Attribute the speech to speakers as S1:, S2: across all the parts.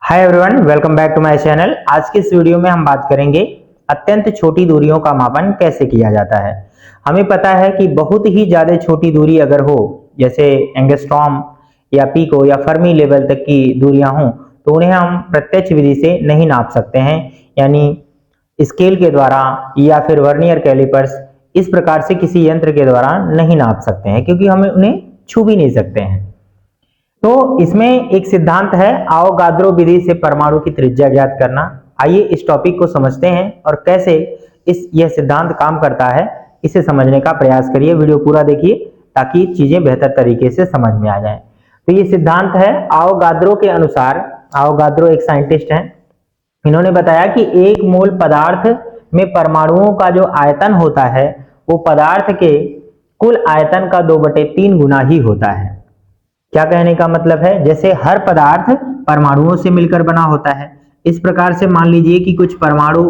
S1: Hi everyone, welcome back to my channel. आज के इस वीडियो में हम बात करेंगे अत्यंत छोटी दूरियों का मापन कैसे किया जाता है। हमें पता है कि बहुत ही ज्यादा छोटी दूरी अगर हो, जैसे एंगस्ट्रॉम या पिको या फर्मी लेवल तक की दूरियां हों, तो उन्हें हम प्रत्यक्ष विधि से नहीं नाप सकते हैं, यानी स्केल के द्वारा या फिर वर्नियर कैलिपर्स इस प्रकार से किसी यंत्र के द्वारा नहीं नाप सकते हैं, क्योंकि हम उन्हें छू भी नहीं सकते हैं। तो इसमें एक सिद्धांत है आवोगाद्रो विधि से परमाणु की त्रिज्या ज्ञात करना। आइए इस टॉपिक को समझते हैं और कैसे यह सिद्धांत काम करता है इसे समझने का प्रयास करिए। वीडियो पूरा देखिए ताकि चीजें बेहतर तरीके से समझ में आ जाएं। तो ये सिद्धांत है आवोगाद्रो के अनुसार। आवोगाद्रो एक साइंटिस्ट हैं। इन्होंने बताया कि एक मोल पदार्थ में परमाणुओं का जो आयतन होता है वो पदार्थ के कुल आयतन का 2/3 गुना ही होता है। क्या कहने का मतलब है, जैसे हर पदार्थ परमाणुओं से मिलकर बना होता है, इस प्रकार से मान लीजिए कि कुछ परमाणु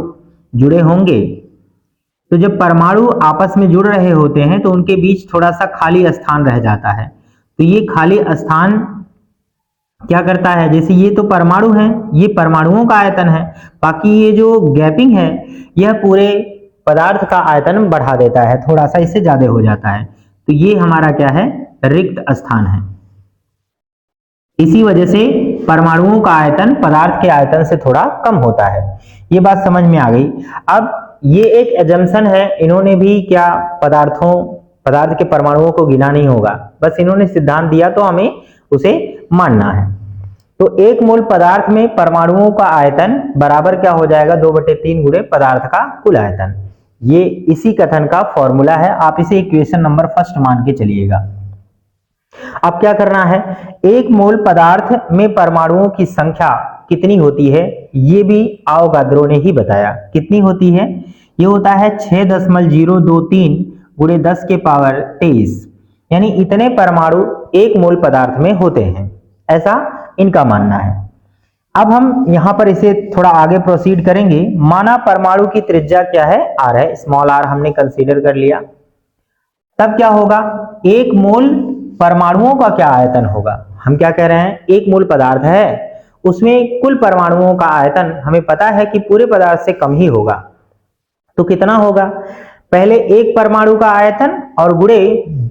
S1: जुड़े होंगे, तो जब परमाणु आपस में जुड़ रहे होते हैं तो उनके बीच थोड़ा सा खाली स्थान रह जाता है। तो ये खाली स्थान क्या करता है, जैसे ये तो परमाणु है, ये परमाणुओं का आयतन है, बाकी ये जो गैपिंग है यह पूरे पदार्थ का आयतन बढ़ा देता है, थोड़ा सा इससे ज्यादा हो जाता है। तो ये हमारा क्या है, रिक्त स्थान है। इसी वजह से परमाणुओं का आयतन पदार्थ के आयतन से थोड़ा कम होता है। ये बात समझ में आ गई। अब ये एक एजम्पशन है, इन्होंने भी क्या पदार्थ के परमाणुओं को गिना नहीं होगा, बस इन्होंने सिद्धांत दिया तो हमें उसे मानना है। तो एक मोल पदार्थ में परमाणुओं का आयतन बराबर क्या हो जाएगा, 2/3 गुणे पदार्थ का कुल आयतन। ये इसी कथन का फॉर्मूला है, आप इसे इक्वेशन नंबर फर्स्ट मान के चलिएगा। अब क्या करना है, एक मोल पदार्थ में परमाणुओं की संख्या कितनी होती है ये भी आवोगाद्रो ने ही बताया। कितनी होती है, ये होता है 6.023 गुणे 10 के पावर 23, यानी इतने परमाणु एक मोल पदार्थ में होते हैं, ऐसा इनका मानना है। अब हम यहां पर इसे थोड़ा आगे प्रोसीड करेंगे। माना परमाणु की त्रिज्या क्या है, r है, स्मॉल r हमने कंसीडर कर लिया। तब क्या होगा, एक मोल परमाणुओं का क्या आयतन होगा। हम क्या कह रहे हैं, एक मोल पदार्थ है, उसमें कुल परमाणुओं का आयतन हमें पता है कि पूरे पदार्थ से कम ही होगा। तो कितना होगा, पहले एक परमाणु का आयतन और गुणे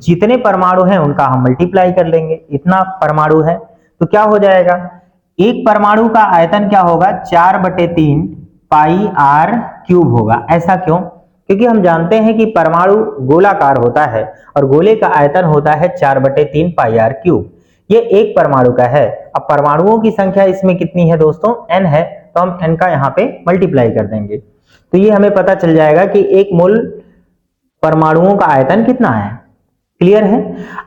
S1: जितने परमाणु हैं उनका हम मल्टीप्लाई कर लेंगे। इतना परमाणु है तो क्या हो जाएगा, एक परमाणु का आयतन क्या होगा, 4/3 पाई r क्यूब होगा। ऐसा क्यों, क्योंकि हम जानते हैं कि परमाणु गोलाकार होता है और गोले का आयतन होता है 4/3 पाई r क्यूब। ये एक परमाणु का है। अब परमाणुओं की संख्या इसमें कितनी है दोस्तों, n है, तो हम n का यहाँ पे मल्टीप्लाई कर देंगे। तो ये हमें पता चल जाएगा कि एक मोल परमाणुओं का आयतन कितना है। क्लियर है।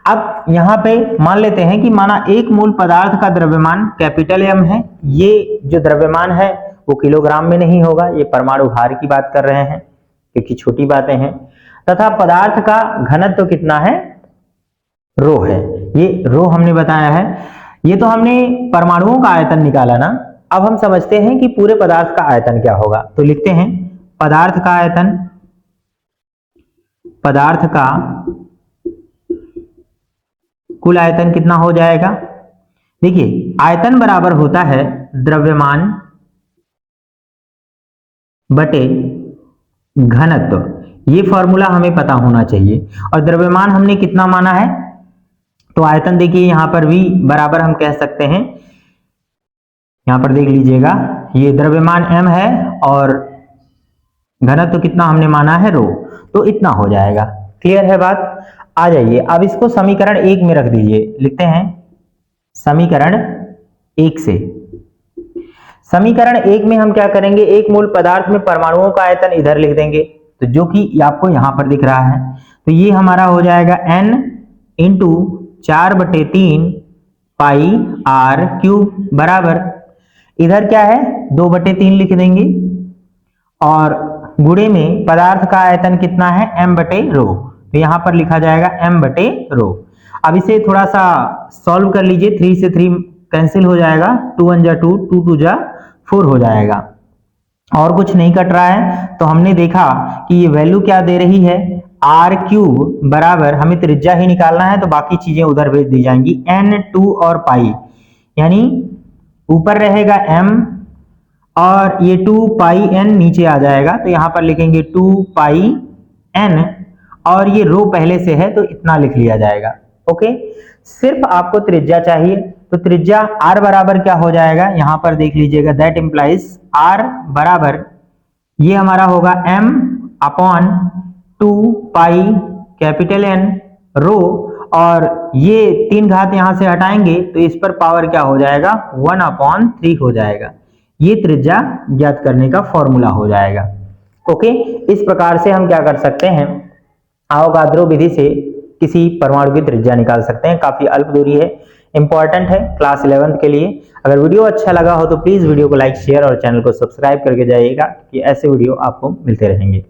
S1: अब यहाँ पे मान लेते हैं कि माना एक मोल पदार्थ का द्रव्यमान कैपिटल M है। ये जो द्रव्यमान है वो किलोग्राम में नहीं होगा, ये परमाणु भार की बात कर रहे हैं क्योंकि छोटी बातें हैं। तथा पदार्थ का घनत्व कितना है, रो है। ये रो हमने बताया है। ये तो हमने परमाणुओं का आयतन निकाला ना। अब हम समझते हैं कि पूरे पदार्थ का आयतन क्या होगा। तो लिखते हैं पदार्थ का आयतन, पदार्थ का कुल आयतन कितना हो जाएगा। देखिए आयतन बराबर होता है द्रव्यमान बटे घनत्व। ये फॉर्मूला हमें पता होना चाहिए। और द्रव्यमान हमने कितना माना है, तो आयतन देखिए यहां पर भी बराबर हम कह सकते हैं, यहां पर देख लीजिएगा, ये द्रव्यमान m है और घनत्व कितना हमने माना है, रो, तो इतना हो जाएगा। क्लियर है बात। आ जाइए अब इसको समीकरण 1 में रख दीजिए। लिखते हैं समीकरण 1 से। समीकरण 1 में हम क्या करेंगे, एक मोल पदार्थ में परमाणुओं का आयतन इधर लिख देंगे, तो जो कि आपको यहां पर दिख रहा है। तो ये हमारा हो जाएगा n इंटू 4/3 पाई r क्यूब बराबर, इधर क्या है 2/3 लिख देंगे और गुणे में पदार्थ का आयतन कितना है, m/रो। तो यहां पर लिखा जाएगा m/रो। अब इसे थोड़ा सा सॉल्व कर लीजिए, 3 से 3 कैंसिल हो जाएगा, 2 1 जा 2, 2 2 जा 4 हो जाएगा और कुछ नहीं कट रहा है। तो हमने देखा कि ये वैल्यू क्या दे रही है, r क्यूब बराबर, हमें त्रिज्या ही निकालना है तो बाकी चीजें उधर भेज दी जाएंगी, n 2 और पाई, यानी ऊपर रहेगा m और ये 2 पाई n नीचे आ जाएगा, तो यहां पर लिखेंगे 2 पाई n और ये रो पहले से है तो इतना लिख लिया जाएगा। ओके, सिर्फ आपको त्रिज्या चाहिए, तो त्रिज्या r बराबर क्या हो जाएगा, यहां पर देख लीजिएगा, दैट इंप्लाइज r बराबर ये हमारा होगा m upon 2 pi capital N रो, और ये 3 घात यहां से हटाएंगे तो इस पर पावर क्या हो जाएगा, 1/3 हो जाएगा। ये त्रिज्या ज्ञात करने का फॉर्मूला हो जाएगा। ओके, इस प्रकार से हम क्या कर सकते हैं, अवोगाद्रो विधि से किसी परमाणु की त्रिज्या निकाल सकते हैं। काफी अल्प दूरी है, इंपॉर्टेंट है क्लास 11th के लिए। अगर वीडियो अच्छा लगा हो तो प्लीज वीडियो को लाइक, शेयर और चैनल को सब्सक्राइब करके जाइएगा कि ऐसे वीडियो आपको मिलते रहेंगे।